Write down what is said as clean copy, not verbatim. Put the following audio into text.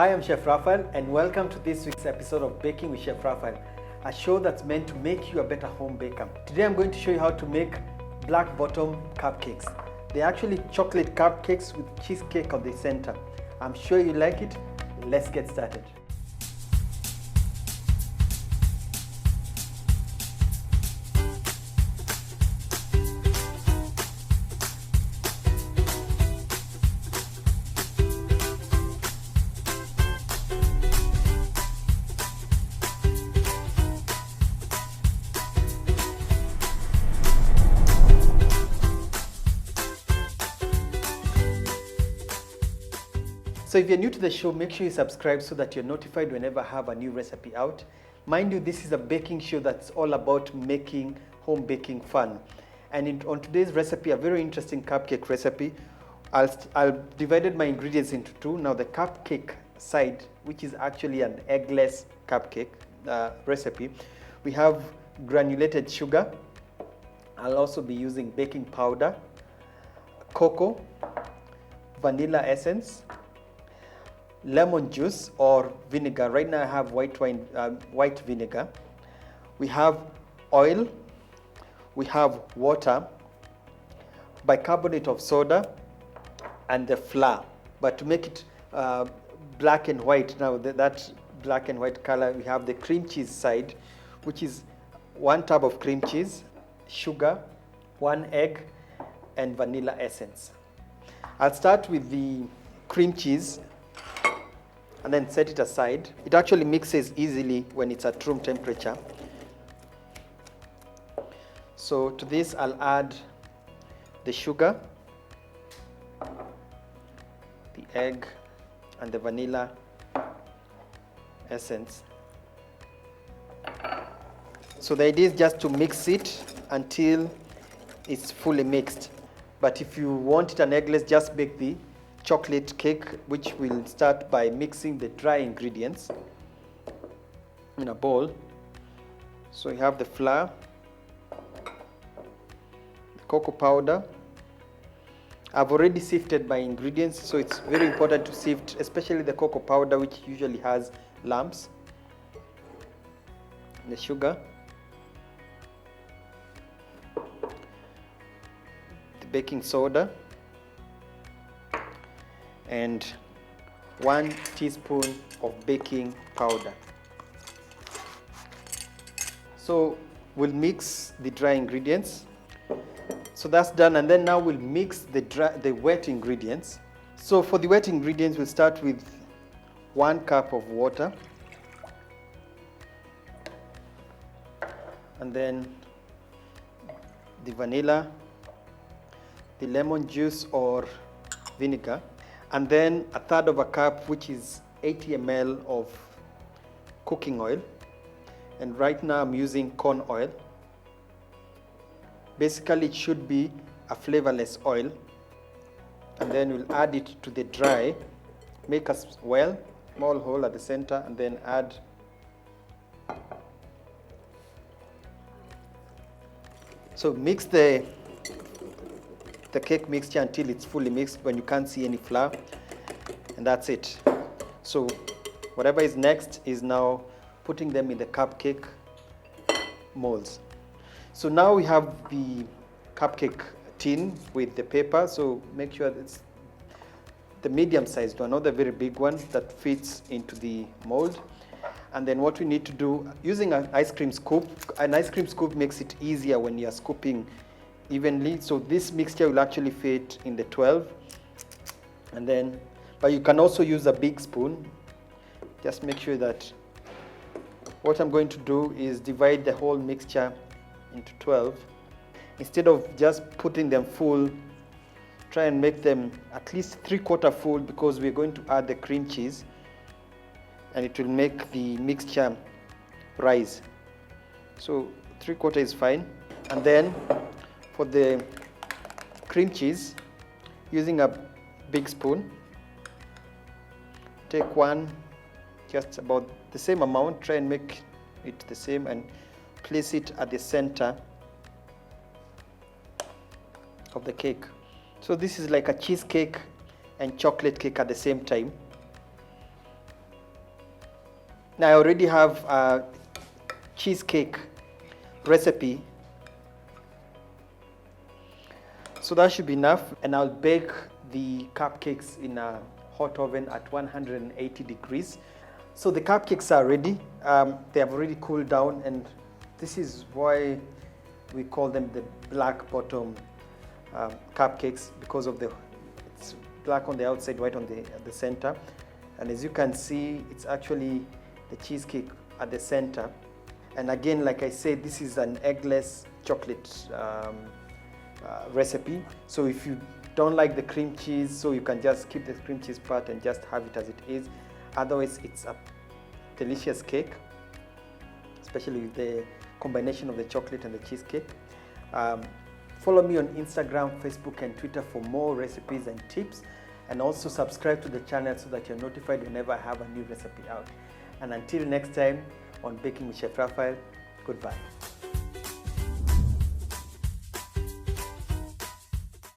Hi, I'm Chef Raphael and welcome to this week's episode of Baking with Chef Raphael, a show that's meant to make you a better home baker. Today I'm going to show you how to make black bottom cupcakes. They're actually chocolate cupcakes with cheesecake on the center. I'm sure you like it. Let's get started. So if you're new to the show, make sure you subscribe so that you're notified whenever I have a new recipe out. Mind you, this is a baking show that's all about making home baking fun. And on today's recipe, a very interesting cupcake recipe, I'll divided my ingredients into two. Now the cupcake side, which is actually an eggless cupcake recipe, we have granulated sugar. I'll also be using baking powder, cocoa, vanilla essence, lemon juice or vinegar. Right now I have white vinegar. We have oil, we have water, bicarbonate of soda, and the flour. But to make it black and white, now that black and white color, we have the cream cheese side, which is 1 tub of cream cheese, sugar, 1 egg, and vanilla essence. I'll start with the cream cheese and then set it aside. It actually mixes easily when it's at room temperature. So to this I'll add the sugar, the egg, and the vanilla essence. So the idea is just to mix it until it's fully mixed. But if you want it an eggless, just bake the chocolate cake, which will start by mixing the dry ingredients in a bowl. So you have the flour, the cocoa powder. I've already sifted my ingredients, so it's very important to sift, especially the cocoa powder, which usually has lumps. The sugar, the baking soda, and 1 teaspoon of baking powder. So we'll mix the dry ingredients. So that's done, and then now we'll mix the wet ingredients. So for the wet ingredients, we'll start with 1 cup of water, and then the vanilla, the lemon juice or vinegar, and then 1/3 cup, which is 80 ml of cooking oil. And right now I'm using corn oil. Basically it should be a flavorless oil. And then we'll add it to the dry, make a small hole at the center, and then add so mix the cake mixture until it's fully mixed when you can't see any flour, and that's it. So whatever is next is now putting them in the cupcake molds. So now we have the cupcake tin with the paper, so make sure it's the medium sized one, not the very big one, that fits into the mold. And then what we need to do, using an ice cream scoop makes it easier when you're scooping evenly. So this mixture will actually fit in the 12, and then, but you can also use a big spoon. Just make sure that what I'm going to do is divide the whole mixture into 12. Instead of just putting them full, try and make them at least 3/4 full, because we're going to add the cream cheese and it will make the mixture rise. So 3/4 is fine. And then for the cream cheese, using a big spoon, take 1, just about the same amount, try and make it the same, and place it at the center of the cake. So this is like a cheesecake and chocolate cake at the same time. Now I already have a cheesecake recipe, so that should be enough, and I'll bake the cupcakes in a hot oven at 180 degrees. So the cupcakes are ready. They have already cooled down, and this is why we call them the black bottom cupcakes, because of it's black on the outside, white on the center. And as you can see, it's actually the cheesecake at the center. And again, like I said, this is an eggless chocolate recipe. So if you don't like the cream cheese, so you can just keep the cream cheese part and just have it as it is. Otherwise, it's a delicious cake, especially with the combination of the chocolate and the cheesecake. Follow me on Instagram, Facebook, and Twitter for more recipes and tips. And also subscribe to the channel so that you're notified whenever I have a new recipe out. And until next time on Baking with Chef Raphael, goodbye.